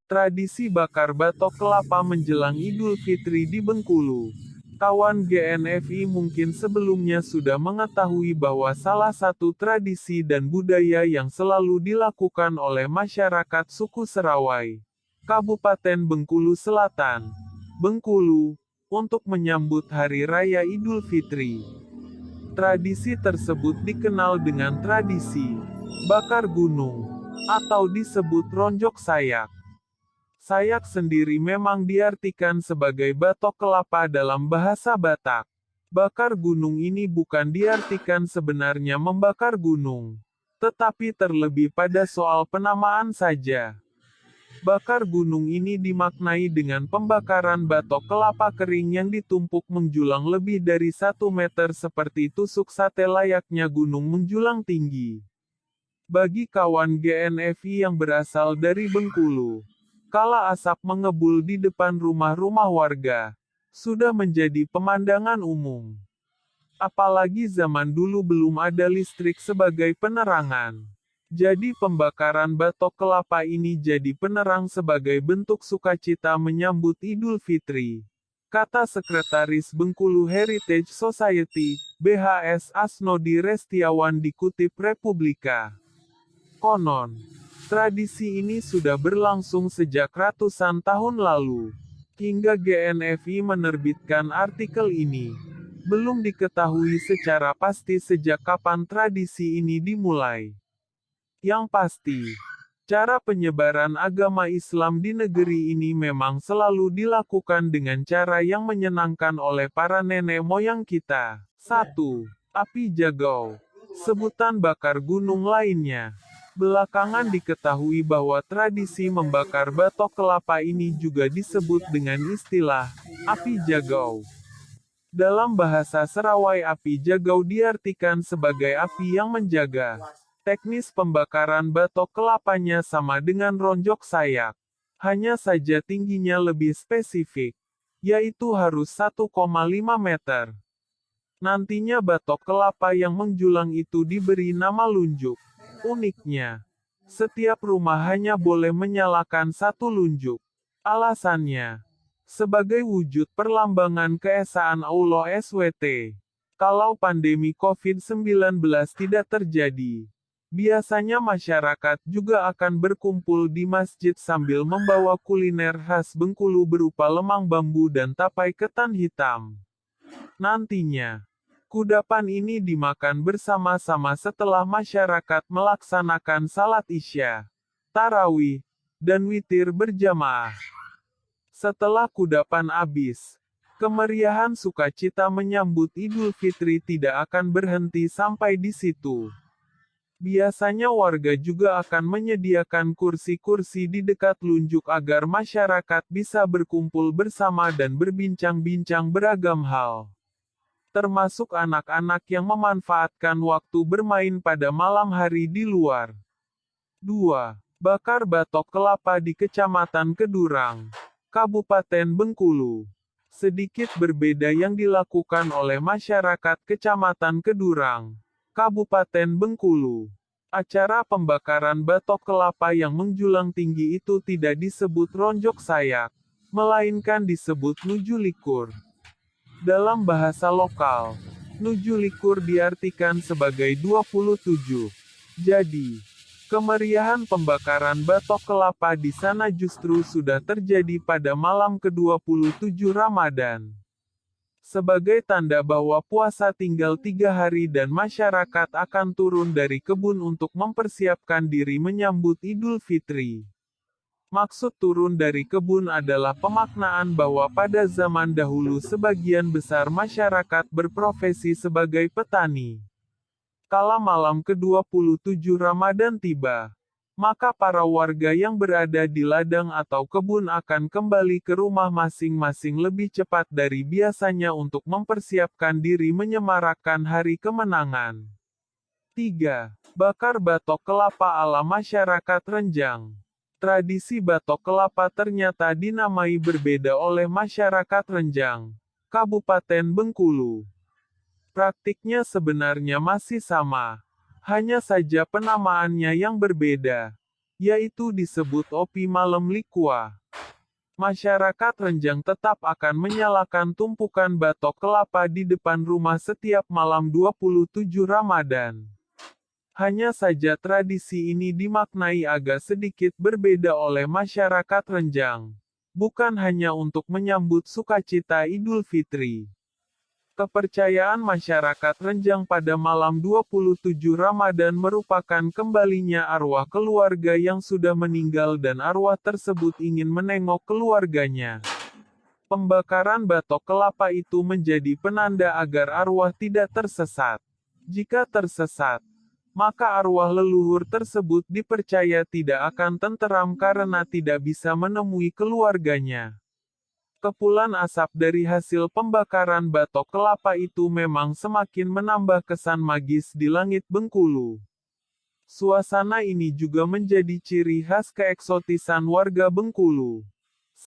Tradisi bakar batok kelapa menjelang Idul Fitri di Bengkulu. Kawan GNFI mungkin sebelumnya sudah mengetahui bahwa salah satu tradisi dan budaya yang selalu dilakukan oleh masyarakat suku Serawai, Kabupaten Bengkulu Selatan, Bengkulu, untuk menyambut Hari Raya Idul Fitri. Tradisi tersebut dikenal dengan tradisi bakar gunung, atau disebut ronjok sayak. Sayak sendiri memang diartikan sebagai batok kelapa dalam bahasa Batak. Bakar gunung ini bukan diartikan sebenarnya membakar gunung, tetapi terlebih pada soal penamaan saja. Bakar gunung ini dimaknai dengan pembakaran batok kelapa kering yang ditumpuk menjulang lebih dari 1 meter seperti tusuk sate layaknya gunung menjulang tinggi. Bagi kawan GNFI yang berasal dari Bengkulu, kala asap mengebul di depan rumah-rumah warga, sudah menjadi pemandangan umum. Apalagi zaman dulu belum ada listrik sebagai penerangan. Jadi pembakaran batok kelapa ini jadi penerang sebagai bentuk sukacita menyambut Idul Fitri. Kata Sekretaris Bengkulu Heritage Society, BHS Asnodi Restiawan dikutip Republika. Konon, tradisi ini sudah berlangsung sejak ratusan tahun lalu. Hingga GNFI menerbitkan artikel ini, belum diketahui secara pasti sejak kapan tradisi ini dimulai. Yang pasti, cara penyebaran agama Islam di negeri ini memang selalu dilakukan dengan cara yang menyenangkan oleh para nenek moyang kita. 1. Api Jagau. Sebutan bakar gunung lainnya. Belakangan diketahui bahwa tradisi membakar batok kelapa ini juga disebut dengan istilah api jagau. Dalam bahasa Serawai, api jagau diartikan sebagai api yang menjaga. Teknis pembakaran batok kelapanya sama dengan ronjok sayak. Hanya saja tingginya lebih spesifik, yaitu harus 1,5 meter. Nantinya batok kelapa yang menjulang itu diberi nama lunjuk. Uniknya, setiap rumah hanya boleh menyalakan 1 lunjuk. Alasannya, sebagai wujud perlambangan keesaan Allah SWT. Kalau pandemi COVID-19 tidak terjadi, biasanya masyarakat juga akan berkumpul di masjid sambil membawa kuliner khas Bengkulu berupa lemang bambu dan tapai ketan hitam. Nantinya, kudapan ini dimakan bersama-sama setelah masyarakat melaksanakan salat Isya, tarawih, dan witir berjamaah. Setelah kudapan habis, kemeriahan sukacita menyambut Idul Fitri tidak akan berhenti sampai di situ. Biasanya warga juga akan menyediakan kursi-kursi di dekat lunjuk agar masyarakat bisa berkumpul bersama dan berbincang-bincang beragam hal. Termasuk anak-anak yang memanfaatkan waktu bermain pada malam hari di luar. 2. Bakar batok kelapa di Kecamatan Kedurang, Kabupaten Bengkulu. Sedikit berbeda yang dilakukan oleh masyarakat Kecamatan Kedurang, Kabupaten Bengkulu. Acara pembakaran batok kelapa yang menjulang tinggi itu tidak disebut ronjok sayak, melainkan disebut nuju likur. Dalam bahasa lokal, nuju likur diartikan sebagai 27. Jadi, kemeriahan pembakaran batok kelapa di sana justru sudah terjadi pada malam ke-27 Ramadan. Sebagai tanda bahwa puasa tinggal 3 hari dan masyarakat akan turun dari kebun untuk mempersiapkan diri menyambut Idul Fitri. Maksud turun dari kebun adalah pemaknaan bahwa pada zaman dahulu sebagian besar masyarakat berprofesi sebagai petani. Kala malam ke-27 Ramadan tiba, maka para warga yang berada di ladang atau kebun akan kembali ke rumah masing-masing lebih cepat dari biasanya untuk mempersiapkan diri menyemarakkan hari kemenangan. 3. Bakar batok kelapa ala masyarakat Renjang. Tradisi batok kelapa ternyata dinamai berbeda oleh masyarakat Renjang, Kabupaten Bengkulu. Praktiknya sebenarnya masih sama, hanya saja penamaannya yang berbeda. yaitu disebut Opi Malam Likua. Masyarakat Renjang tetap akan menyalakan tumpukan batok kelapa di depan rumah setiap malam 27 Ramadan. Hanya saja tradisi ini dimaknai agak sedikit berbeda oleh masyarakat Renjang. Bukan hanya untuk menyambut sukacita Idul Fitri. Kepercayaan masyarakat Renjang pada malam 27 Ramadan merupakan kembalinya arwah keluarga yang sudah meninggal dan arwah tersebut ingin menengok keluarganya. Pembakaran batok kelapa itu menjadi penanda agar arwah tidak tersesat. Jika tersesat, maka arwah leluhur tersebut dipercaya tidak akan tenteram karena tidak bisa menemui keluarganya. Kepulan asap dari hasil pembakaran batok kelapa itu memang semakin menambah kesan magis di langit Bengkulu. Suasana ini juga menjadi ciri khas keeksotisan warga Bengkulu.